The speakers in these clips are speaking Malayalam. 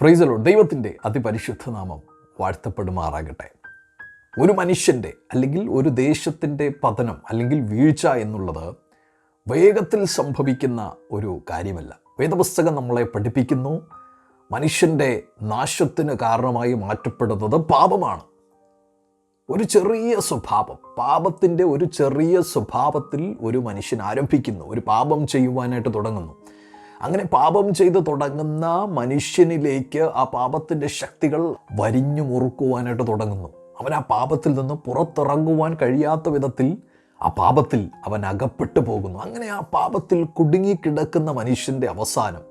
Praise the Lord. ദൈവത്തിൻ്റെ അതിപരിശുദ്ധ നാമം വാഴ്ത്തപ്പെടുമാറാകട്ടെ. ഒരു മനുഷ്യൻ്റെ അല്ലെങ്കിൽ ഒരു ദേശത്തിൻ്റെ പതനം അല്ലെങ്കിൽ വീഴ്ച എന്നുള്ളത് വേഗത്തിൽ സംഭവിക്കുന്ന ഒരു കാര്യമല്ല. വേദപുസ്തകം നമ്മളെ പഠിപ്പിക്കുന്നു, മനുഷ്യൻ്റെ നാശത്തിന് കാരണമായി മാറ്റപ്പെടുന്നത് പാപമാണ്. ഒരു ചെറിയ സ്വഭാവം, പാപത്തിൻ്റെ ഒരു ചെറിയ സ്വഭാവത്തിൽ ഒരു മനുഷ്യൻ ആരംഭിക്കുന്നു, ഒരു പാപം ചെയ്യുവാനായിട്ട് തുടങ്ങുന്നു. അങ്ങനെ പാപം ചെയ്ത് തുടങ്ങുന്ന മനുഷ്യനിലേക്ക് ആ പാപത്തിൻ്റെ ശക്തികൾ വരിഞ്ഞു മുറുക്കുവാനായിട്ട് തുടങ്ങുന്നു. അവൻ ആ പാപത്തിൽ നിന്ന് പുറത്തിറങ്ങുവാൻ കഴിയാത്ത വിധത്തിൽ ആ പാപത്തിൽ അവൻ അകപ്പെട്ടു പോകുന്നു. അങ്ങനെ ആ പാപത്തിൽ കുടുങ്ങിക്കിടക്കുന്ന മനുഷ്യൻ്റെ അവസാനം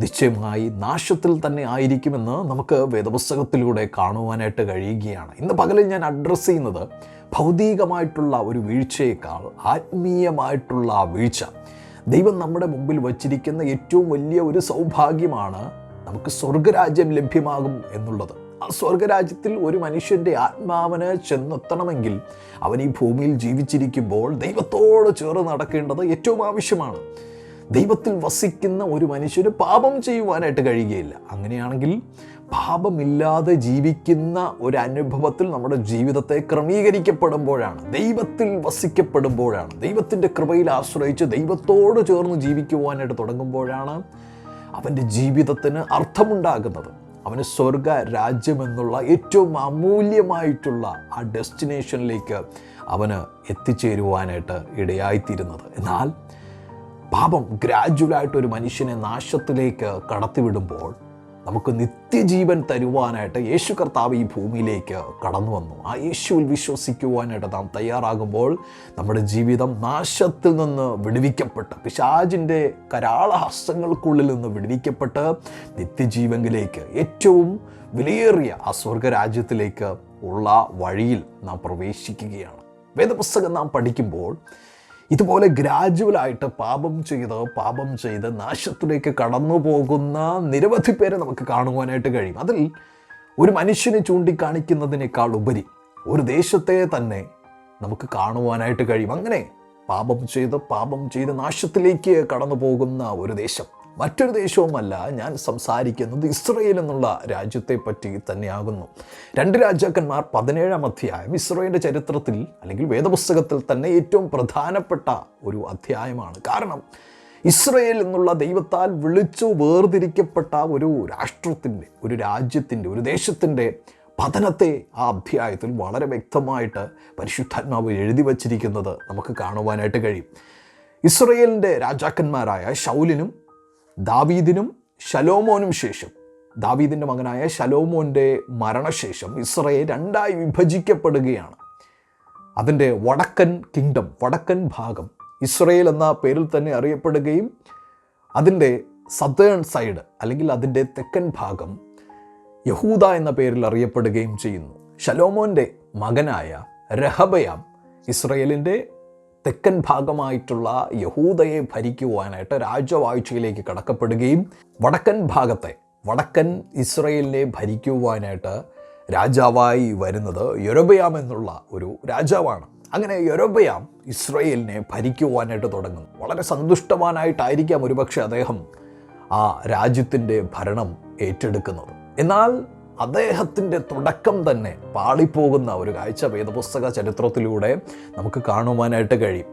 നിശ്ചയമായി നാശത്തിൽ തന്നെ ആയിരിക്കുമെന്ന് നമുക്ക് വേദപുസ്തകത്തിലൂടെ കാണുവാനായിട്ട് കഴിയുകയാണ്. ഇന്ന് പകലിൽ ഞാൻ അഡ്രസ്സ് ചെയ്യുന്നത് ഭൗതികമായിട്ടുള്ള ഒരു വീഴ്ചയേക്കാൾ ആത്മീയമായിട്ടുള്ള ആ വീഴ്ച. ദൈവം നമ്മുടെ മുമ്പിൽ വച്ചിരിക്കുന്ന ഏറ്റവും വലിയ ഒരു സൗഭാഗ്യമാണ് നമുക്ക് സ്വർഗരാജ്യം ലഭ്യമാകും എന്നുള്ളത്. ആ സ്വർഗരാജ്യത്തിൽ ഒരു മനുഷ്യൻ്റെ ആത്മാവിന് ചെന്നെത്തണമെങ്കിൽ അവൻ ഈ ഭൂമിയിൽ ജീവിച്ചിരിക്കുമ്പോൾ ദൈവത്തോട് ചേർന്ന് നടക്കേണ്ടത് ഏറ്റവും ആവശ്യമാണ്. ദൈവത്തിൽ വസിക്കുന്ന ഒരു മനുഷ്യന് പാപം ചെയ്യുവാനായിട്ട് കഴിയുകയില്ല. അങ്ങനെയാണെങ്കിൽ പാപമില്ലാതെ ജീവിക്കുന്ന ഒരു അനുഭവത്തിൽ നമ്മുടെ ജീവിതത്തെ ക്രമീകരിക്കപ്പെടുമ്പോഴാണ്, ദൈവത്തിൽ വസിക്കപ്പെടുമ്പോഴാണ്, ദൈവത്തിൻ്റെ കൃപയിൽ ആശ്രയിച്ച് ദൈവത്തോട് ചേർന്ന് ജീവിക്കുവാനായിട്ട് തുടങ്ങുമ്പോഴാണ് അവൻ്റെ ജീവിതത്തിന് അർത്ഥമുണ്ടാകുന്നത്. അവന് സ്വർഗ രാജ്യമെന്നുള്ള ഏറ്റവും അമൂല്യമായിട്ടുള്ള ആ ഡെസ്റ്റിനേഷനിലേക്ക് അവന് എത്തിച്ചേരുവാനായിട്ട് ഇടയായിത്തീരുന്നത്. എന്നാൽ പാപം ഗ്രാജുവലായിട്ട് ഒരു മനുഷ്യനെ നാശത്തിലേക്ക് കടത്തിവിടുമ്പോൾ നമുക്ക് നിത്യജീവൻ തരുവാനായിട്ട് യേശു കർത്താവ് ഈ ഭൂമിയിലേക്ക് കടന്നു വന്നു. ആ യേശുവിൽ വിശ്വസിക്കുവാനായിട്ട് നാം തയ്യാറാകുമ്പോൾ നമ്മുടെ ജീവിതം നാശത്തിൽ നിന്ന് വിടുവിക്കപ്പെട്ട്, പിശാചിൻ്റെ കരാളഹസ്തങ്ങൾക്കുള്ളിൽ നിന്ന് വിടുവിക്കപ്പെട്ട് നിത്യജീവനിലേക്ക്, ഏറ്റവും വിലയേറിയ ആ സ്വർഗരാജ്യത്തിലേക്ക് ഉള്ള വഴിയിൽ നാം പ്രവേശിക്കുകയാണ്. വേദപുസ്തകം നാം പഠിക്കുമ്പോൾ ഇതുപോലെ ഗ്രാജുവലായിട്ട് പാപം ചെയ്ത് നാശത്തിലേക്ക് കടന്നു പോകുന്ന നിരവധി പേരെ നമുക്ക് കാണുവാനായിട്ട് കഴിയും. അതിൽ ഒരു മനുഷ്യനെ ചൂണ്ടിക്കാണിക്കുന്നതിനേക്കാൾ ഉപരി ഒരു ദേശത്തെ തന്നെ നമുക്ക് കാണുവാനായിട്ട് കഴിയും. അങ്ങനെ പാപം ചെയ്ത് നാശത്തിലേക്ക് കടന്നു പോകുന്ന ഒരു ദേശം മറ്റൊരു ദേശവുമല്ല. ഞാൻ സംസാരിക്കുന്നത് ഇസ്രയേൽ എന്നുള്ള രാജ്യത്തെ പറ്റി തന്നെയാകുന്നു. 2 രാജാക്കന്മാർ 17-ാം അധ്യായം ഇസ്രയേലിൻ്റെ ചരിത്രത്തിൽ അല്ലെങ്കിൽ വേദപുസ്തകത്തിൽ തന്നെ ഏറ്റവും പ്രധാനപ്പെട്ട ഒരു അധ്യായമാണ്. കാരണം ഇസ്രയേൽ എന്നുള്ള ദൈവത്താൽ വിളിച്ചു വേർതിരിക്കപ്പെട്ട ഒരു രാഷ്ട്രത്തിൻ്റെ, ഒരു രാജ്യത്തിൻ്റെ, ഒരു ദേശത്തിൻ്റെ പതനത്തെ ആ അധ്യായത്തിൽ വളരെ വ്യക്തമായിട്ട് പരിശുദ്ധാത്മാവ് എഴുതി വച്ചിരിക്കുന്നത് നമുക്ക് കാണുവാനായിട്ട് കഴിയും. ഇസ്രയേലിൻ്റെ രാജാക്കന്മാരായ ശൗലിനും ദാവീദിനും ശലോമോനും ശേഷം, ദാവീദിൻ്റെ മകനായ ശലോമോൻ്റെ മരണശേഷം ഇസ്രയേൽ 2ആയി വിഭജിക്കപ്പെടുകയാണ്. അതിൻ്റെ വടക്കൻ കിങ്ഡം, വടക്കൻ ഭാഗം ഇസ്രയേൽ എന്ന പേരിൽ തന്നെ അറിയപ്പെടുകയും അതിൻ്റെ സദേൺ സൈഡ് അല്ലെങ്കിൽ അതിൻ്റെ തെക്കൻ ഭാഗം യഹൂദ എന്ന പേരിൽ അറിയപ്പെടുകയും ചെയ്യുന്നു. ശലോമോൻ്റെ മകനായ രഹബയാം ഇസ്രയേലിൻ്റെ തെക്കൻ ഭാഗമായിട്ടുള്ള യഹൂദയെ ഭരിക്കുവാനായിട്ട് രാജവാഴ്ചയിലേക്ക് കടക്കപ്പെടുകയും വടക്കൻ ഇസ്രയേലിനെ ഭരിക്കുവാനായിട്ട് രാജാവായി വരുന്നത് യൊരോബയാം എന്നുള്ള ഒരു രാജാവാണ്. അങ്ങനെ യൊരോബയാം ഇസ്രയേലിനെ ഭരിക്കുവാനായിട്ട് തുടങ്ങുന്നു. വളരെ സന്തുഷ്ടവാനായിട്ടായിരിക്കാം ഒരുപക്ഷെ അദ്ദേഹം ആ രാജ്യത്തിൻ്റെ ഭരണം ഏറ്റെടുക്കുന്നത്. എന്നാൽ അദ്ദേഹത്തിൻ്റെ തുടക്കം തന്നെ പാളിപ്പോകുന്ന ഒരു കാഴ്ച വേദപുസ്തക ചരിത്രത്തിലൂടെ നമുക്ക് കാണുവാനായിട്ട് കഴിയും.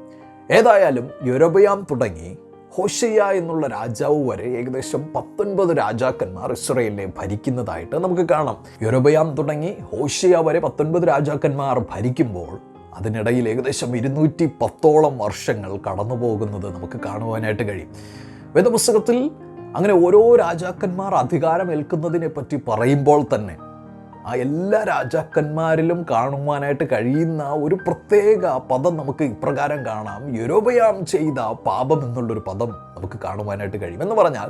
ഏതായാലും യൊരോബയാം തുടങ്ങി ഹോശയ്യ എന്നുള്ള രാജാവ് വരെ ഏകദേശം 19 രാജാക്കന്മാർ ഇസ്രയേലിനെ ഭരിക്കുന്നതായിട്ട് നമുക്ക് കാണാം. യൊരോബയാം തുടങ്ങി ഹോശയ്യ വരെ 19 രാജാക്കന്മാർ ഭരിക്കുമ്പോൾ അതിനിടയിൽ ഏകദേശം 210ഓളം വർഷങ്ങൾ കടന്നു പോകുന്നത് നമുക്ക് കാണുവാനായിട്ട് കഴിയും. വേദപുസ്തകത്തിൽ അങ്ങനെ ഓരോ രാജാക്കന്മാർ അധികാരമേൽക്കുന്നതിനെ പറ്റി പറയുമ്പോൾ തന്നെ ആ എല്ലാ രാജാക്കന്മാരിലും കാണുവാനായിട്ട് കഴിയുന്ന ഒരു പ്രത്യേക പദം നമുക്ക് ഇപ്രകാരം കാണാം. യൊരോബയാം ചെയ്ത പാപം എന്നുള്ളൊരു പദം നമുക്ക് കാണുവാനായിട്ട് കഴിയും. എന്ന് പറഞ്ഞാൽ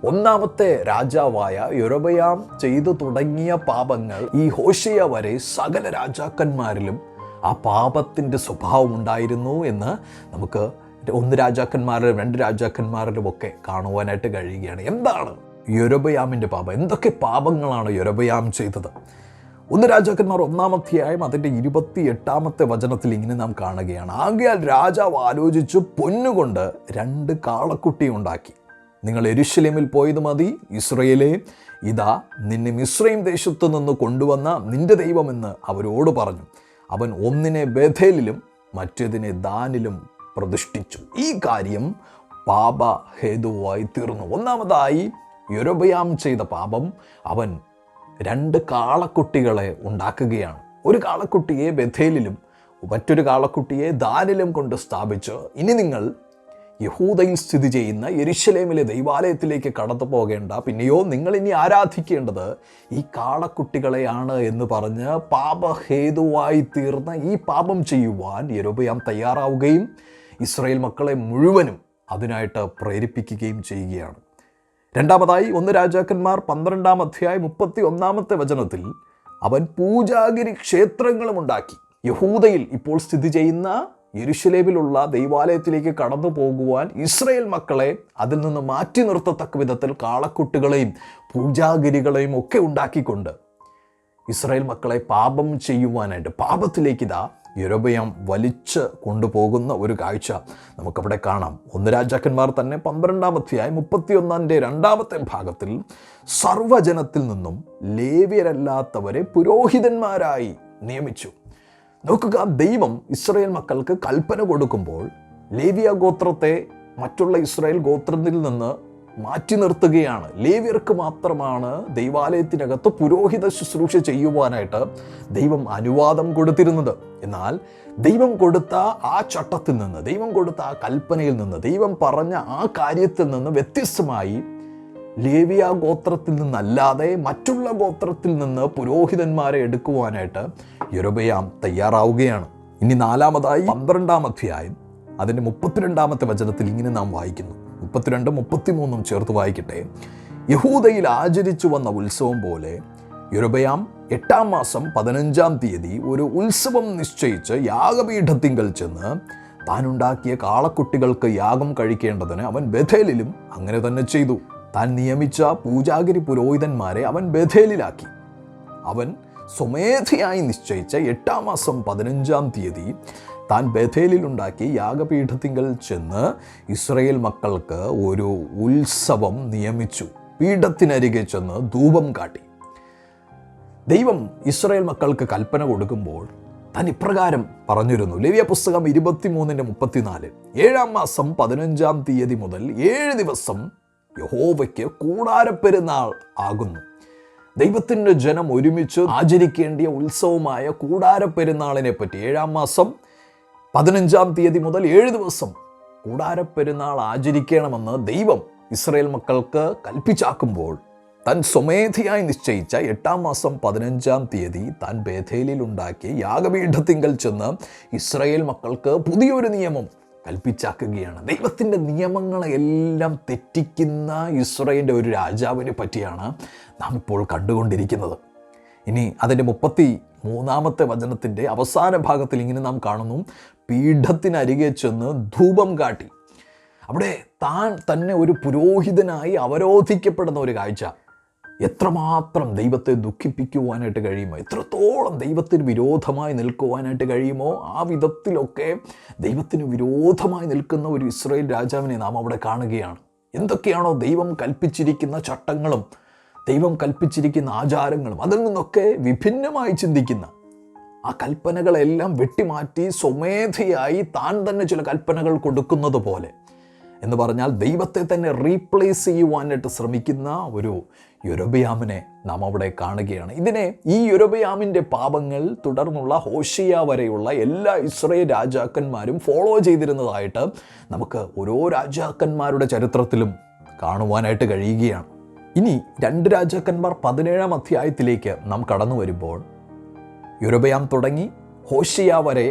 1ാമത്തെ രാജാവായ യൊരോബയാം ചെയ്തു തുടങ്ങിയ പാപങ്ങൾ ഈ ഹോശയ്യ വരെ സകല രാജാക്കന്മാരിലും ആ പാപത്തിൻ്റെ സ്വഭാവം ഉണ്ടായിരുന്നു എന്ന് നമുക്ക് 1 രാജാക്കന്മാരിലും 2 രാജാക്കന്മാരിലും ഒക്കെ കാണുവാനായിട്ട് കഴിയുകയാണ്. എന്താണ് യൊരോബയാമിൻ്റെ പാപം? എന്തൊക്കെ പാപങ്ങളാണ് യൊരോബയാം ചെയ്തത്? 1 രാജാക്കന്മാർ 1-ാം അധ്യായം അതിൻ്റെ 28-ാമത്തെ വചനത്തിൽ ഇങ്ങനെ നാം കാണുകയാണ്. ആകയാൽ രാജാവ് ആലോചിച്ചു പൊന്നുകൊണ്ട് 2 കാളക്കുട്ടി ഉണ്ടാക്കി. നിങ്ങൾ യെരൂശലേമിൽ പോയത് മതി. ഇസ്രായേലേ, ഇതാ നിന്നെ മിസ്രയീം ദേശത്തു നിന്ന് കൊണ്ടുവന്ന നിന്റെ ദൈവമെന്ന് അവരോട് പറഞ്ഞു. അവൻ ഒന്നിനെ ബേഥേലിലും മറ്റേതിനെ ദാനിലും പ്രതിഷ്ഠിച്ചു. ഈ കാര്യം പാപഹേതുവായി തീർന്നു. ഒന്നാമതായി യൊരോബെയാം ചെയ്ത പാപം, അവൻ 2 കാളക്കുട്ടികളെ ഉണ്ടാക്കുകയാണ്. ഒരു കാളക്കുട്ടിയെ ബേഥേലിലും മറ്റൊരു കാളക്കുട്ടിയെ ദാനിലും കൊണ്ട് സ്ഥാപിച്ച്, ഇനി നിങ്ങൾ യഹൂദയിൽ സ്ഥിതി ചെയ്യുന്ന യെരൂശലേമിലെ ദൈവാലയത്തിലേക്ക് കടന്നു പോകേണ്ട, പിന്നെയോ നിങ്ങൾ ഇനി ആരാധിക്കേണ്ടത് ഈ കാളക്കുട്ടികളെയാണ് എന്ന് പറഞ്ഞ് പാപഹേതുവായി തീർന്ന ഈ പാപം ചെയ്യുവാൻ യൊരോബെയാം തയ്യാറാവുകയും ഇസ്രായേൽ മക്കളെ മുഴുവനും അതിനായിട്ട് പ്രേരിപ്പിക്കുകയും ചെയ്യുകയാണ്. രണ്ടാമതായി 1 രാജാക്കന്മാർ 12-ാം അധ്യായം 31-ാമത്തെ വചനത്തിൽ അവൻ പൂജാഗിരി ക്ഷേത്രങ്ങളും ഉണ്ടാക്കി. യഹൂദയിൽ ഇപ്പോൾ സ്ഥിതി ചെയ്യുന്ന യെരൂശലേമിലുള്ള ദൈവാലയത്തിലേക്ക് കടന്നു പോകുവാൻ ഇസ്രായേൽ മക്കളെ അതിൽ നിന്ന് മാറ്റി നിർത്തത്തക്ക വിധത്തിൽ കാളക്കുട്ടികളെയും പൂജാഗിരികളെയും ഒക്കെ ഉണ്ടാക്കിക്കൊണ്ട് ഇസ്രായേൽ മക്കളെ പാപം ചെയ്യുവാനായിട്ട് പാപത്തിലേക്ക് ഇതാ യൊരോബെയാം വലിച്ച് കൊണ്ടുപോകുന്ന ഒരു കാഴ്ച നമുക്കവിടെ കാണാം. 1 രാജാക്കന്മാർ തന്നെ 12-ാം അധ്യായം 31-ന്റെ 2-ാമത്തെ ഭാഗത്തിൽ സർവ്വജനത്തിൽ നിന്നും ലേവ്യരല്ലാത്തവരെ പുരോഹിതന്മാരായി നിയമിച്ചു. നോക്കുക, ദൈവം ഇസ്രായേൽ മക്കൾക്ക് കൽപ്പന കൊടുക്കുമ്പോൾ ലേവ്യ ഗോത്രത്തെ മറ്റുള്ള ഇസ്രായേൽ ഗോത്രത്തിൽ നിന്ന് മാറ്റി നിർത്തുകയാണ്. ലേവ്യർക്ക് മാത്രമാണ് ദൈവാലയത്തിനകത്ത് പുരോഹിത ശുശ്രൂഷ ചെയ്യുവാനായിട്ട് ദൈവം അനുവാദം കൊടുത്തിരുന്നത്. എന്നാൽ ദൈവം കൊടുത്ത ആ ചട്ടത്തിൽ നിന്ന്, ദൈവം കൊടുത്ത ആ കൽപ്പനയിൽ നിന്ന്, ദൈവം പറഞ്ഞ ആ കാര്യത്തിൽ നിന്ന് വ്യത്യസ്തമായി ലേവ്യ ഗോത്രത്തിൽ നിന്നല്ലാതെ മറ്റുള്ള ഗോത്രത്തിൽ നിന്ന് പുരോഹിതന്മാരെ എടുക്കുവാനായിട്ട് യൊരോബെയാം തയ്യാറാവുകയാണ്. ഇനി 4-മതായി 12-ാം അധ്യായം അതിൻ്റെ 32-ാമത്തെ വചനത്തിൽ ഇങ്ങനെ നാം വായിക്കുന്നു. 32, 33 ചേർത്ത് വായിക്കട്ടെ. യഹൂദയിൽ ആചരിച്ചു വന്ന ഉത്സവം പോലെ യൊരോബെയാം 8-ാം മാസം 15-ാം തീയതി ഒരു ഉത്സവം നിശ്ചയിച്ച് യാഗപീഠത്തിങ്കൽ ചെന്ന് താനുണ്ടാക്കിയ കാളക്കുട്ടികൾക്ക് യാഗം കഴിക്കേണ്ടതിന് അവൻ ബേഥേലിലും അങ്ങനെ തന്നെ ചെയ്തു. താൻ നിയമിച്ച പൂജാഗിരി പുരോഹിതന്മാരെ അവൻ ബേഥേലിലാക്കി. അവൻ സ്വമേധയായി നിശ്ചയിച്ച 8-ാം മാസം 15-ാം തീയതി താൻ ബേഥേലിലുണ്ടാക്കി യാഗപീഠത്തിങ്കൽ ചെന്ന് ഇസ്രായേൽ മക്കൾക്ക് ഒരു ഉത്സവം നിയമിച്ചു. പീഠത്തിനരികെ ചെന്ന് ധൂപം കാട്ടി. ദൈവം ഇസ്രായേൽ മക്കൾക്ക് കൽപ്പന കൊടുക്കുമ്പോൾ താൻ ഇപ്രകാരം പറഞ്ഞിരുന്നു. ലേവ്യ പുസ്തകം 23:34 7-ാം മാസം 15-ാം തീയതി മുതൽ 7 ദിവസം യഹോവയ്ക്ക് കൂടാരപ്പെരുന്നാൾ ആകുന്നു. ദൈവത്തിൻ്റെ ജനം ഒരുമിച്ച് ആചരിക്കേണ്ടിയ ഉത്സവമായ കൂടാരപ്പെരുന്നാളിനെ പറ്റി 7-ാം മാസം 15-ാം തീയതി മുതൽ 7 ദിവസം കൂടാരപ്പെരുന്നാൾ ആചരിക്കണമെന്ന് ദൈവം ഇസ്രായേൽ മക്കൾക്ക് കൽപ്പിച്ചാക്കുമ്പോൾ താൻ സ്വമേധയായി നിശ്ചയിച്ച 8-ാം മാസം 15-ാം തീയതി താൻ ബേഥേലിലുണ്ടാക്കി യാഗപീഠത്തിങ്കൽ ചെന്ന് ഇസ്രായേൽ മക്കൾക്ക് പുതിയൊരു നിയമം കൽപ്പിച്ചാക്കുകയാണ്. ദൈവത്തിൻ്റെ നിയമങ്ങളെല്ലാം തെറ്റിക്കുന്ന ഇസ്രായേലിൻ്റെ ഒരു രാജാവിനെ പറ്റിയാണ് നാം ഇപ്പോൾ കണ്ടുകൊണ്ടിരിക്കുന്നത്. ഇനി അതിൻ്റെ 33-ാമത്തെ വചനത്തിൻ്റെ അവസാന ഭാഗത്തിൽ ഇങ്ങനെ നാം കാണുന്നു. പീഠത്തിനരികെ ചെന്ന് ധൂപം കാട്ടി. അവിടെ താൻ തന്നെ ഒരു പുരോഹിതനായി അവരോധിക്കപ്പെടുന്ന ഒരു കാഴ്ച. എത്രമാത്രം ദൈവത്തെ ദുഃഖിപ്പിക്കുവാനായിട്ട് കഴിയുമോ, എത്രത്തോളം ദൈവത്തിന് വിരോധമായി നിൽക്കുവാനായിട്ട് കഴിയുമോ, ആ വിധത്തിലൊക്കെ ദൈവത്തിന് വിരോധമായി നിൽക്കുന്ന ഒരു ഇസ്രായേൽ രാജാവിനെ നാം അവിടെ കാണുകയാണ്. എന്തൊക്കെയാണോ ദൈവം കൽപ്പിച്ചിരിക്കുന്ന ചട്ടങ്ങളും ദൈവം കൽപ്പിച്ചിരിക്കുന്ന ആചാരങ്ങളും അതിൽ നിന്നൊക്കെ വിഭിന്നമായി ചിന്തിക്കുന്ന ആ കൽപ്പനകളെല്ലാം വെട്ടിമാറ്റി സ്വമേധയായി താൻ തന്നെ ചില കൽപ്പനകൾ കൊടുക്കുന്നത് പോലെ എന്ന് പറഞ്ഞാൽ ദൈവത്തെ തന്നെ റീപ്ലേസ് ചെയ്യുവാനായിട്ട് ശ്രമിക്കുന്ന ഒരു യൊരോബെയാമിനെ നാം അവിടെ കാണുകയാണ്. ഈ യൊരോബെയാമിൻ്റെ പാപങ്ങൾ തുടർന്നുള്ള ഹോശിയ വരെയുള്ള എല്ലാ ഇസ്രായേൽ രാജാക്കന്മാരും ഫോളോ ചെയ്തിരുന്നതായിട്ട് നമുക്ക് ഓരോ രാജാക്കന്മാരുടെ ചരിത്രത്തിലും കാണുവാനായിട്ട് കഴിയുകയാണ്. ഇനി 2 രാജാക്കന്മാർ 17-ാം അധ്യായത്തിലേക്ക് നാം കടന്നു വരുമ്പോൾ യൊരോബെയാം തുടങ്ങി ഹോശിയ വരെ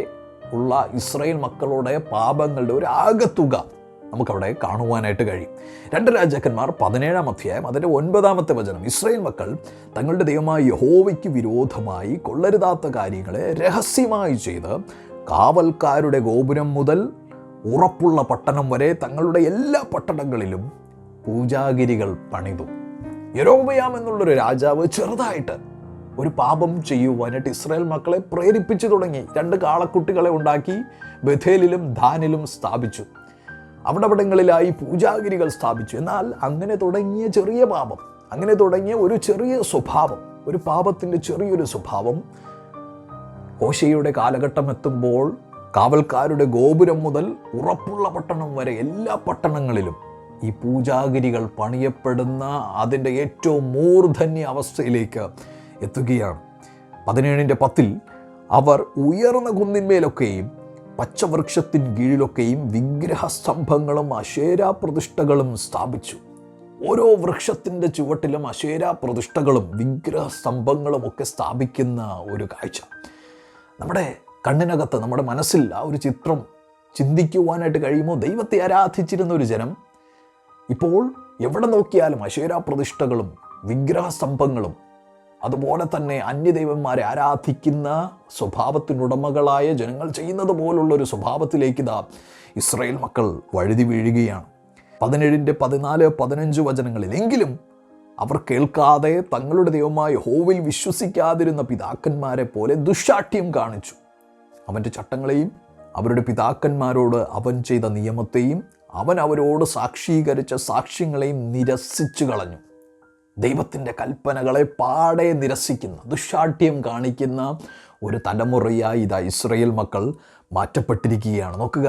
ഉള്ള ഇസ്രായേൽ മക്കളുടെ പാപങ്ങളുടെ ഒരു ആകത്തുക നമുക്കവിടെ കാണുവാനായിട്ട് കഴിയും. 2 രാജാക്കന്മാർ 17-ാം അധ്യായം അതിൻ്റെ 9-ാമത്തെ വചനം. ഇസ്രായേൽ മക്കൾ തങ്ങളുടെ ദൈവമായ യഹോവയ്ക്ക് വിരോധമായി കൊള്ളരുതാത്ത കാര്യങ്ങളെ രഹസ്യമായി ചെയ്ത് കാവൽക്കാരുടെ ഗോപുരം മുതൽ ഉറപ്പുള്ള പട്ടണം വരെ തങ്ങളുടെ എല്ലാ പട്ടണങ്ങളിലും പൂജാഗിരികൾ പണിതു. യൊരോബെയാം എന്നുള്ളൊരു രാജാവ് ചെറുതായിട്ട് ഒരു പാപം ചെയ്യുവാനായിട്ട് ഇസ്രായേൽ മക്കളെ പ്രേരിപ്പിച്ചു തുടങ്ങി. 2 കാളക്കുട്ടികളെ ഉണ്ടാക്കി ബേഥേലിലും ദാനിലും സ്ഥാപിച്ചു. അവിടങ്ങളിലായി പൂജാഗിരികൾ സ്ഥാപിച്ചു. എന്നാൽ അങ്ങനെ തുടങ്ങിയ ചെറിയ പാപം, അങ്ങനെ തുടങ്ങിയ ഒരു ചെറിയ സ്വഭാവം, ഒരു പാപത്തിൻ്റെ ചെറിയൊരു സ്വഭാവം ഹോശേയുടെ കാലഘട്ടം എത്തുമ്പോൾ കാവൽക്കാരുടെ ഗോപുരം മുതൽ ഉറപ്പുള്ള പട്ടണം വരെ എല്ലാ പട്ടണങ്ങളിലും ഈ പൂജാഗിരികൾ പണിയപ്പെടുന്ന അതിൻ്റെ ഏറ്റവും മൂർധന്യ അവസ്ഥയിലേക്ക് എത്തുകയാണ്. 17:10 അവർ ഉയർന്ന കുന്നിന്മേലൊക്കെയും പച്ചവൃക്ഷത്തിൻ കീഴിലൊക്കെയും വിഗ്രഹസ്തംഭങ്ങളും അശേരാ പ്രതിഷ്ഠകളും സ്ഥാപിച്ചു. ഓരോ വൃക്ഷത്തിൻ്റെ ചുവട്ടിലും അശേരാ പ്രതിഷ്ഠകളും വിഗ്രഹസ്തംഭങ്ങളും ഒക്കെ സ്ഥാപിക്കുന്ന ഒരു കാഴ്ച നമ്മുടെ കണ്ണിനകത്ത്, നമ്മുടെ മനസ്സിൽ ആ ഒരു ചിത്രം ചിന്തിക്കുവാനായിട്ട് കഴിയുമോ? ദൈവത്തെ ആരാധിച്ചിരുന്ന ഒരു ജനം ഇപ്പോൾ എവിടെ നോക്കിയാലും അശേരാ പ്രതിഷ്ഠകളും വിഗ്രഹസ്തംഭങ്ങളും അതുപോലെ തന്നെ അന്യദൈവന്മാരെ ആരാധിക്കുന്ന സ്വഭാവത്തിനുടമകളായ ജനങ്ങൾ ചെയ്യുന്നത് പോലുള്ളൊരു സ്വഭാവത്തിലേക്ക് ഇതാ ഇസ്രായേൽ മക്കൾ വഴുതി വീഴുകയാണ്. 17-14-15 വചനങ്ങളിൽ എങ്കിലും അവർ കേൾക്കാതെ തങ്ങളുടെ ദൈവമായ യഹോവയിൽ വിശ്വസിക്കാതിരുന്ന പിതാക്കന്മാരെ പോലെ ദുശ്ശാഠ്യം കാണിച്ചു. അവൻ്റെ ചട്ടങ്ങളെയും അവരുടെ പിതാക്കന്മാരോട് അവൻ ചെയ്ത നിയമത്തെയും അവൻ അവരോട് സാക്ഷീകരിച്ച സാക്ഷ്യങ്ങളെയും നിരസിച്ചു കളഞ്ഞു. ദൈവത്തിൻ്റെ കൽപ്പനകളെ പാടെ നിരസിക്കുന്ന, ദുശ്ശാഠ്യം കാണിക്കുന്ന ഒരു തലമുറയായി ഇതാ ഇസ്രായേൽ മക്കൾ മാറ്റപ്പെട്ടിരിക്കുകയാണ്. നോക്കുക,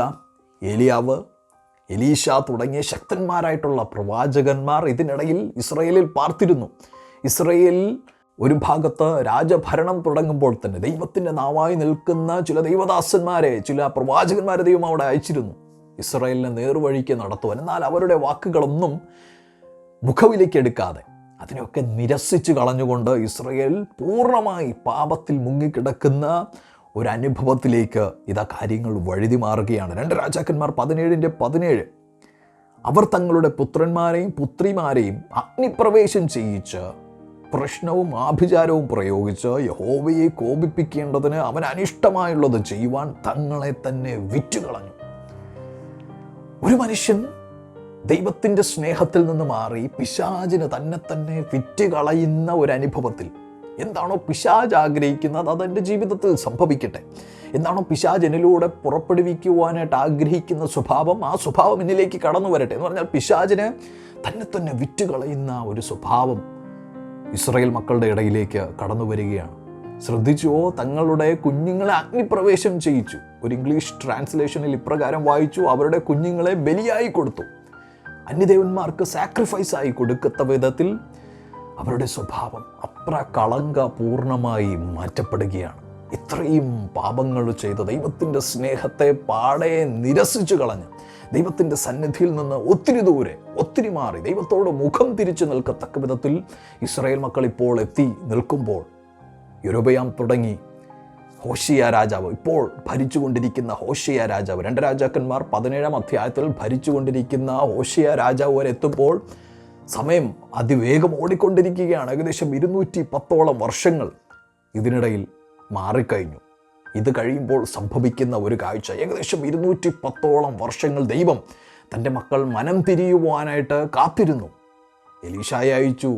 ഏലിയാവ്, എലീശ തുടങ്ങിയ ശക്തന്മാരായിട്ടുള്ള പ്രവാചകന്മാർ ഇതിനിടയിൽ ഇസ്രായേലിൽ പാർത്തിരുന്നു. ഇസ്രായേലിൽ ഒരു ഭാഗത്ത് രാജഭരണം തുടങ്ങുമ്പോൾ തന്നെ ദൈവത്തിൻ്റെ നാവായി നിൽക്കുന്ന ചില ദൈവദാസന്മാരെ, ചില പ്രവാചകന്മാരെ ദൈവം അവിടെ അയച്ചിരുന്നു ഇസ്രായേലിനെ നേർവഴിക്ക് നടത്തുവാൻ. എന്നാൽ അവരുടെ വാക്കുകളൊന്നും മുഖവിലേക്കെടുക്കാതെ അതിനെയൊക്കെ നിരസിച്ച് കളഞ്ഞുകൊണ്ട് ഇസ്രായേൽ പൂർണ്ണമായി പാപത്തിൽ മുങ്ങിക്കിടക്കുന്ന ഒരു അനുഭവത്തിലേക്ക് ഇതാ കാര്യങ്ങൾ വഴുതി മാറുകയാണ്. 2 രാജാക്കന്മാർ 17:17 അവർ തങ്ങളുടെ പുത്രന്മാരെയും പുത്രിമാരെയും അഗ്നിപ്രവേശം ചെയ്യിച്ച് പ്രശ്നവും ആഭിചാരവും പ്രയോഗിച്ച് യഹോവയെ കോപിപ്പിക്കേണ്ടതിന് അവൻ അനിഷ്ടമായുള്ളത് ചെയ്യുവാൻ തങ്ങളെ തന്നെ വിറ്റുകളഞ്ഞു. ഒരു മനുഷ്യൻ ദൈവത്തിൻ്റെ സ്നേഹത്തിൽ നിന്ന് മാറി പിശാചിന് തന്നെ വിറ്റുകളയുന്ന ഒരു അനുഭവത്തിൽ എന്താണോ പിശാച് ആഗ്രഹിക്കുന്നത് അതെൻ്റെ ജീവിതത്തിൽ സംഭവിക്കട്ടെ, എന്താണോ പിശാച് എന്നിലൂടെ പുറപ്പെടുവിക്കുവാനായിട്ട് ആഗ്രഹിക്കുന്ന സ്വഭാവം, ആ സ്വഭാവം എന്നിലേക്ക് കടന്നു വരട്ടെ എന്ന് പറഞ്ഞാൽ പിശാചിന് തന്നെ വിറ്റുകളയുന്ന ഒരു സ്വഭാവം ഇസ്രായേൽ മക്കളുടെ ഇടയിലേക്ക് കടന്നു വരികയാണ്. ശ്രദ്ധിച്ചുവോ? തങ്ങളുടെ കുഞ്ഞുങ്ങളെ അഗ്നിപ്രവേശം ചെയ്യിച്ചു. ഒരു ഇംഗ്ലീഷ് ട്രാൻസ്ലേഷനിൽ ഇപ്രകാരം വായിച്ചു: അവരുടെ കുഞ്ഞുങ്ങളെ ബലിയായി കൊടുത്തു. അന്യദേവന്മാർക്ക് സാക്രിഫൈസായി കൊടുക്കത്ത വിധത്തിൽ അവരുടെ സ്വഭാവം കളങ്കപൂർണമായി മാറ്റപ്പെടുകയാണ്. ഇത്രയും പാപങ്ങൾ ചെയ്ത് ദൈവത്തിൻ്റെ സ്നേഹത്തെ പാടെ നിരസിച്ചു കളഞ്ഞ് ദൈവത്തിൻ്റെ സന്നിധിയിൽ നിന്ന് ഒത്തിരി ദൂരെ, ഒത്തിരി മാറി ദൈവത്തോട് മുഖം തിരിച്ചു നിൽക്കത്തക്ക വിധത്തിൽ ഇസ്രായേൽ മക്കൾ ഇപ്പോൾ എത്തി നിൽക്കുമ്പോൾ യൊരോബെയാം തുടങ്ങി ഹോശിയ രാജാവ്, ഇപ്പോൾ ഭരിച്ചുകൊണ്ടിരിക്കുന്ന ഹോശിയ രാജാവ്, 2 രാജാക്കന്മാർ 17-ാം അധ്യായത്തിൽ ഭരിച്ചുകൊണ്ടിരിക്കുന്ന ഹോശിയ രാജാവ് വരെ എത്തുമ്പോൾ സമയം അതിവേഗം ഓടിക്കൊണ്ടിരിക്കുകയാണ്. ഏകദേശം 210ഓളം വർഷങ്ങൾ ഇതിനിടയിൽ മാറിക്കഴിഞ്ഞു. ഇത് കഴിയുമ്പോൾ സംഭവിക്കുന്ന ഒരു കാഴ്ച, ഏകദേശം 210ഓളം വർഷങ്ങൾ ദൈവം തൻ്റെ മക്കൾ മനം തിരിയുവാനായിട്ട് കാത്തിരുന്നു. എലീശായെ അയച്ചു,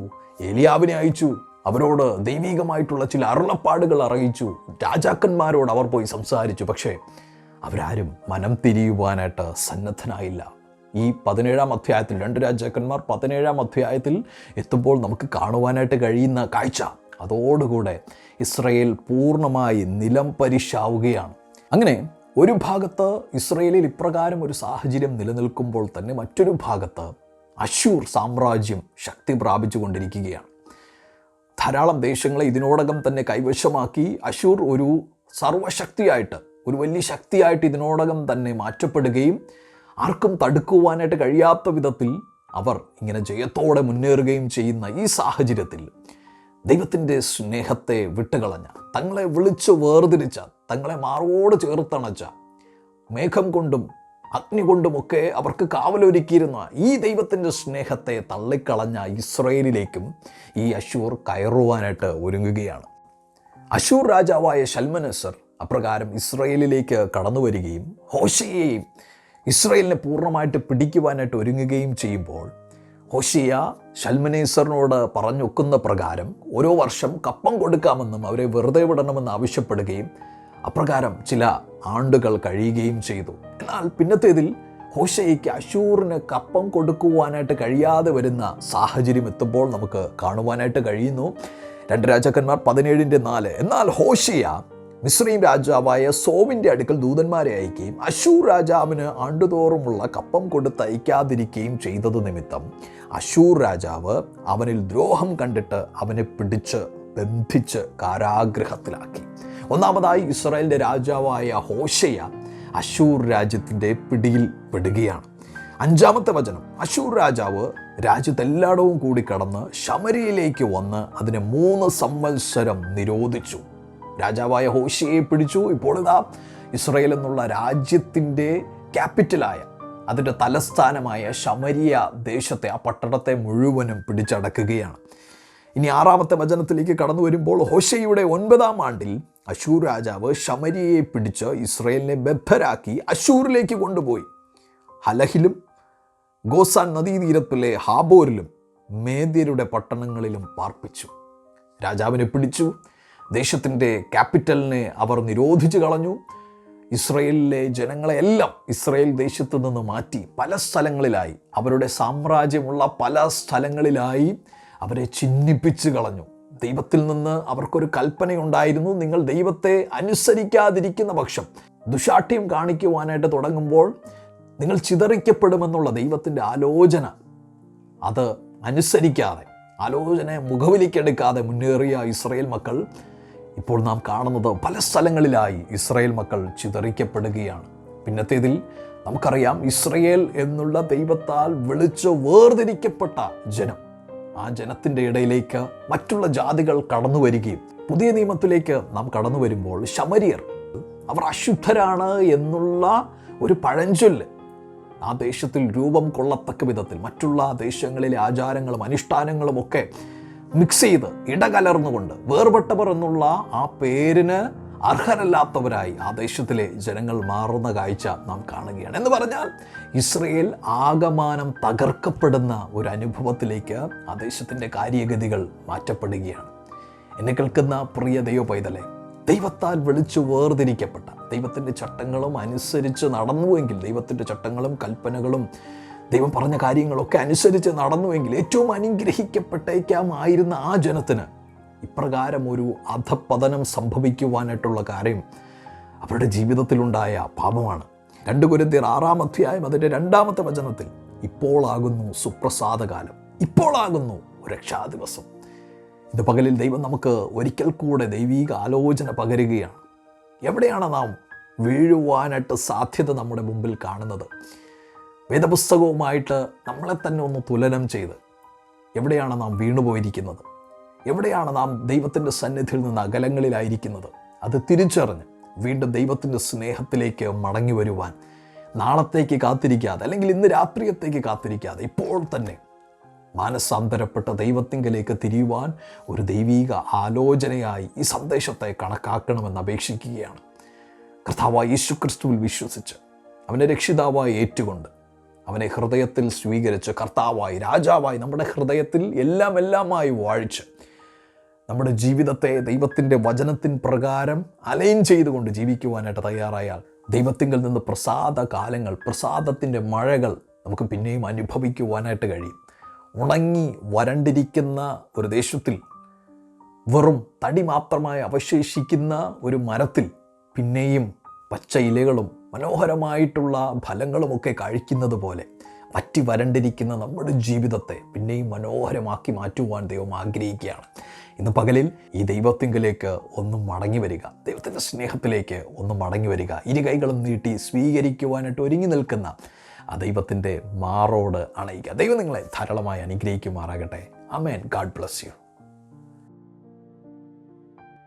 ഏലിയാവിനെ അയച്ചു, അവരോട് ദൈവികമായിട്ടുള്ള ചില അരുളപ്പാടുകൾ അറിയിച്ചു, രാജാക്കന്മാരോട് അവർ പോയി സംസാരിച്ചു. പക്ഷേ അവരാരും മനം തിരിയുവാനായിട്ട് സന്നദ്ധനായില്ല. ഈ 17-ാം അധ്യായത്തിൽ 2 രാജാക്കന്മാർ 17-ാം അധ്യായത്തിൽ എത്തുമ്പോൾ നമുക്ക് കാണുവാനായിട്ട് കഴിയുന്ന കാഴ്ച, അതോടുകൂടെ ഇസ്രായേൽ പൂർണ്ണമായി നിലം പരിശാവുകയാണ്. അങ്ങനെ ഒരു ഭാഗത്ത് ഇസ്രായേലിൽ ഇപ്രകാരം ഒരു സാഹചര്യം നിലനിൽക്കുമ്പോൾ തന്നെ മറ്റൊരു ഭാഗത്ത് അശൂർ സാമ്രാജ്യം ശക്തി പ്രാപിച്ചു കൊണ്ടിരിക്കുകയാണ്. ധാരാളം ദേശങ്ങളെ ഇതിനോടകം തന്നെ കൈവശമാക്കി അശൂർ ഒരു സർവശക്തിയായിട്ട്, ഒരു വലിയ ശക്തിയായിട്ട് ഇതിനോടകം തന്നെ മാറ്റപ്പെടുകയും ആർക്കും തടുക്കുവാനായിട്ട് കഴിയാത്ത വിധത്തിൽ അവർ ഇങ്ങനെ ജയത്തോടെ മുന്നേറുകയും ചെയ്യുന്ന ഈ സാഹചര്യത്തിൽ ദൈവത്തിൻ്റെ സ്നേഹത്തെ വിട്ടുകളഞ്ഞ, തങ്ങളെ വിളിച്ച് വേർതിരിച്ച, തങ്ങളെ മാറോട് ചേർത്തണച്ച, മേഘം കൊണ്ടും അഗ്നി കൊണ്ടുമൊക്കെ അവർക്ക് കാവലൊരുക്കിയിരുന്ന ഈ ദൈവത്തിൻ്റെ സ്നേഹത്തെ തള്ളിക്കളഞ്ഞ ഇസ്രായേലിലേക്കും ഈ അശൂർ കയറുവാനായിട്ട് ഒരുങ്ങുകയാണ്. അശൂർ രാജാവായ ശൽമനെസർ അപ്രകാരം ഇസ്രായേലിലേക്ക് കടന്നു വരികയും ഹോശേയെയും ഇസ്രായേലിനെ പൂർണ്ണമായിട്ട് പിടിക്കുവാനായിട്ട് ഒരുങ്ങുകയും ചെയ്യുമ്പോൾ ഹോശേയ ശൽമനേസറിനോട് പറഞ്ഞൊക്കുന്ന പ്രകാരം ഓരോ വർഷം കപ്പം കൊടുക്കാമെന്നും അവരെ വെറുതെ വിടണമെന്ന് ആവശ്യപ്പെടുകയും അപ്രകാരം ചില ആണ്ടുകൾ കഴിയുകയും ചെയ്തു. എന്നാൽ പിന്നത്തേതിൽ ഹോശയ്ക്ക് അശ്ശൂറിന് കപ്പം കൊടുക്കുവാനായിട്ട് കഴിയാതെ വരുന്ന സാഹചര്യം എത്തുമ്പോൾ നമുക്ക് കാണുവാനായിട്ട് കഴിയുന്നു. 2 രാജാക്കന്മാർ 17:4. എന്നാൽ ഹോശയ്യ മിസ്രയീം രാജാവായ സോവിൻ്റെ അടുക്കൽ ദൂതന്മാരെ അയക്കുകയും അശ്ശൂർ രാജാവിന് ആണ്ടുതോറുമുള്ള കപ്പം കൊടുത്തയക്കാതിരിക്കുകയും ചെയ്തത് നിമിത്തം അശ്ശൂർ രാജാവ് അവനിൽ ദ്രോഹം കണ്ടിട്ട് അവനെ പിടിച്ച് ബന്ധിച്ച് കാരാഗൃഹത്തിലാക്കി. ഒന്നാമതായി ഇസ്രായേലിൻ്റെ രാജാവായ ഹോശയ്യ അശ്ശൂർ രാജ്യത്തിൻ്റെ പിടിയിൽ പെടുകയാണ്. 5-ാമത്തെ വചനം, അശ്ശൂർ രാജാവ് രാജ്യത്തെല്ലായിടവും കൂടി കടന്ന് ശമര്യയിലേക്ക് വന്ന് അതിനെ 3 സംവത്സരം നിരോധിച്ചു. രാജാവായ ഹോശയ്യയെ പിടിച്ചു. ഇപ്പോൾ ഇതാ ഇസ്രായേൽ എന്നുള്ള രാജ്യത്തിൻ്റെ ക്യാപിറ്റലായ, അതിൻ്റെ തലസ്ഥാനമായ ശമരിയ ദേശത്തെ, ആ പട്ടണത്തെ മുഴുവനും പിടിച്ചടക്കുകയാണ്. ഇനി 6-ാമത്തെ വചനത്തിലേക്ക് കടന്നു വരുമ്പോൾ ഹോശയ്യയുടെ 9-ാം ആണ്ടിൽ അശ്ശൂർ രാജാവ് ശമര്യയെ പിടിച്ച് ഇസ്രായേലിനെ ബദ്ധരാക്കി അശ്ശൂരിലേക്ക് കൊണ്ടുപോയി. ഹലഹിലും ഗോസാൻ നദീതീരത്തിലെ ഹാബോരിലും മേദ്യരുടെ പട്ടണങ്ങളിലും പാർപ്പിച്ചു. രാജാവിനെ പിടിച്ചു. ദേശത്തിൻ്റെ ക്യാപിറ്റലിനെ അവർ നിരോധിച്ചു കളഞ്ഞു. ഇസ്രായേലിലെ ജനങ്ങളെയെല്ലാം ഇസ്രായേൽ ദേശത്തു നിന്ന് മാറ്റി പല സ്ഥലങ്ങളിലായി, അവരുടെ സാമ്രാജ്യമുള്ള പല സ്ഥലങ്ങളിലായി അവരെ ചിഹ്നിപ്പിച്ച് കളഞ്ഞു. ദൈവത്തിൽ നിന്ന് അവർക്കൊരു കൽപ്പനയുണ്ടായിരുന്നു, നിങ്ങൾ ദൈവത്തെ അനുസരിക്കാതിരിക്കുന്ന പക്ഷം, ദുശാഠ്യം കാണിക്കുവാനായിട്ട് തുടങ്ങുമ്പോൾ നിങ്ങൾ ചിതറിക്കപ്പെടുമെന്നുള്ള ദൈവത്തിൻ്റെ ആലോചന, അത് അനുസരിക്കാതെ, ആലോചനയെ മുഖവിലേക്കെടുക്കാതെ മുന്നേറിയ ഇസ്രായേൽ മക്കൾ ഇപ്പോൾ നാം കാണുന്നത് പല സ്ഥലങ്ങളിലായി ഇസ്രായേൽ മക്കൾ ചിതറിക്കപ്പെടുകയാണ്. പിന്നത്തേതിൽ നമുക്കറിയാം, ഇസ്രായേൽ എന്നുള്ള ദൈവത്താൽ വിളിച്ച് വേർതിരിക്കപ്പെട്ട ജനം, ആ ജനത്തിൻ്റെ ഇടയിലേക്ക് മറ്റുള്ള ജാതികൾ കടന്നു വരികയും, പുതിയ നിയമത്തിലേക്ക് നാം കടന്നു വരുമ്പോൾ ശമര്യർ അവർ അശുദ്ധരാണ് എന്നുള്ള ഒരു പഴഞ്ചൊല്ല് ആ ദേശത്തിൽ രൂപം കൊള്ളത്തക്ക വിധത്തിൽ മറ്റുള്ള ദേശങ്ങളിലെ ആചാരങ്ങളും അനുഷ്ഠാനങ്ങളും ഒക്കെ മിക്സ് ചെയ്ത് ഇടകലർന്നുകൊണ്ട് വേർപെട്ടവർ എന്നുള്ള ആ പേരിന് അർഹരല്ലാത്തവരായി ആ ദേശത്തിലെ ജനങ്ങൾ മാറുന്ന കാഴ്ച നാം കാണുകയാണ്. എന്ന് പറഞ്ഞാൽ ഇസ്രായേൽ ആകമാനം തകർക്കപ്പെടുന്ന ഒരു അനുഭവത്തിലേക്ക് ആ ദേശത്തിൻ്റെ കാര്യഗതികൾ മാറ്റപ്പെടുകയാണ്. എന്നെ കേൾക്കുന്ന പ്രിയ ദൈവ പൈതലേ, ദൈവത്താൽ വിളിച്ചു വേർതിരിക്കപ്പെട്ട, ദൈവത്തിൻ്റെ ചട്ടങ്ങളും അനുസരിച്ച് നടന്നുവെങ്കിൽ, ദൈവത്തിൻ്റെ ചട്ടങ്ങളും കൽപ്പനകളും ദൈവം പറഞ്ഞ കാര്യങ്ങളൊക്കെ അനുസരിച്ച് നടന്നുവെങ്കിൽ ഏറ്റവും അനുഗ്രഹിക്കപ്പെട്ടേക്കാമായിരുന്ന ആ ജനത്തിന് ഇപ്രകാരം ഒരു അധപ്പതനം സംഭവിക്കുവാനായിട്ടുള്ള കാര്യം അവരുടെ ജീവിതത്തിലുണ്ടായ പാപമാണ്. 2 കൊരിന്ത്യർ 6-ാം അധ്യായം അതിൻ്റെ 2-ാമത്തെ വചനത്തിൽ, ഇപ്പോളാകുന്നു സുപ്രസാദകാലം, ഇപ്പോളാകുന്നു രക്ഷാദിവസം. ഇത് പകലിൽ ദൈവം നമുക്ക് ഒരിക്കൽ കൂടെ ദൈവീക ആലോചന പകരുകയാണ്. എവിടെയാണ് നാം വീഴുവാനായിട്ട് സാധ്യത നമ്മുടെ മുമ്പിൽ കാണുന്നത്? വേദപുസ്തകവുമായിട്ട് നമ്മളെ തന്നെ ഒന്ന് തുലനം ചെയ്ത് എവിടെയാണ് നാം വീണുപോയിരിക്കുന്നത്? എവിടെയാണ് നാം ദൈവത്തിൻ്റെ സന്നിധിയിൽ നിന്ന് അകലങ്ങളിലായിരിക്കുന്നത്? അത് തിരിച്ചറിഞ്ഞ് വീണ്ടും ദൈവത്തിൻ്റെ സ്നേഹത്തിലേക്ക് മടങ്ങി വരുവാൻ നാളത്തേക്ക് കാത്തിരിക്കാതെ, അല്ലെങ്കിൽ ഇന്ന് രാത്രിയത്തേക്ക് കാത്തിരിക്കാതെ, ഇപ്പോൾ തന്നെ മാനസാന്തരപ്പെട്ട ദൈവത്തിങ്കലേക്ക് തിരിയുവാൻ ഒരു ദൈവീക ആലോചനയായി ഈ സന്ദേശത്തെ കണക്കാക്കണമെന്ന് അപേക്ഷിക്കുകയാണ്. കർത്താവായ യേശുക്രിസ്തുവിൽ വിശ്വസിച്ച് അവനെ രക്ഷിതാവായി ഏറ്റുകൊണ്ട് അവനെ ഹൃദയത്തിൽ സ്വീകരിച്ച് കർത്താവായി രാജാവായി നമ്മുടെ ഹൃദയത്തിൽ എല്ലാമായി വാഴിച്ച് നമ്മുടെ ജീവിതത്തെ ദൈവത്തിൻ്റെ വചനത്തിൻ പ്രകാരം അലൈൻ ചെയ്തുകൊണ്ട് ജീവിക്കുവാനായിട്ട് തയ്യാറായാൽ ദൈവത്തിങ്കിൽ നിന്ന് പ്രസാദകാലങ്ങൾ, പ്രസാദത്തിൻ്റെ മഴകൾ നമുക്ക് പിന്നെയും അനുഭവിക്കുവാനായിട്ട് കഴിയും. ഉണങ്ങി വരണ്ടിരിക്കുന്ന ഒരു ദേശത്തിൽ വെറും തടി മാത്രമായി അവശേഷിക്കുന്ന ഒരു മരത്തിൽ പിന്നെയും പച്ച ഇലകളും മനോഹരമായിട്ടുള്ള ഫലങ്ങളുമൊക്കെ കഴിക്കുന്നത് പോലെ വറ്റി വരണ്ടിരിക്കുന്ന നമ്മുടെ ജീവിതത്തെ പിന്നെയും മനോഹരമാക്കി മാറ്റുവാൻ ദൈവം ആഗ്രഹിക്കുകയാണ്. ഇന്ന് പകലിൽ ഈ ദൈവത്തിങ്കിലേക്ക് ഒന്ന് മടങ്ങി വരിക, ദൈവത്തിൻ്റെ സ്നേഹത്തിലേക്ക് ഒന്ന് മടങ്ങി വരിക. ഇരു കൈകളും നീട്ടി സ്വീകരിക്കുവാനായിട്ട് ഒരുങ്ങി നിൽക്കുന്ന ആ ദൈവത്തിൻ്റെ മാറോട് അണയുക. ദൈവം നിങ്ങളെ ധാരാളമായി അനുഗ്രഹിക്കുമാറാകട്ടെ. ആമേൻ. God bless U.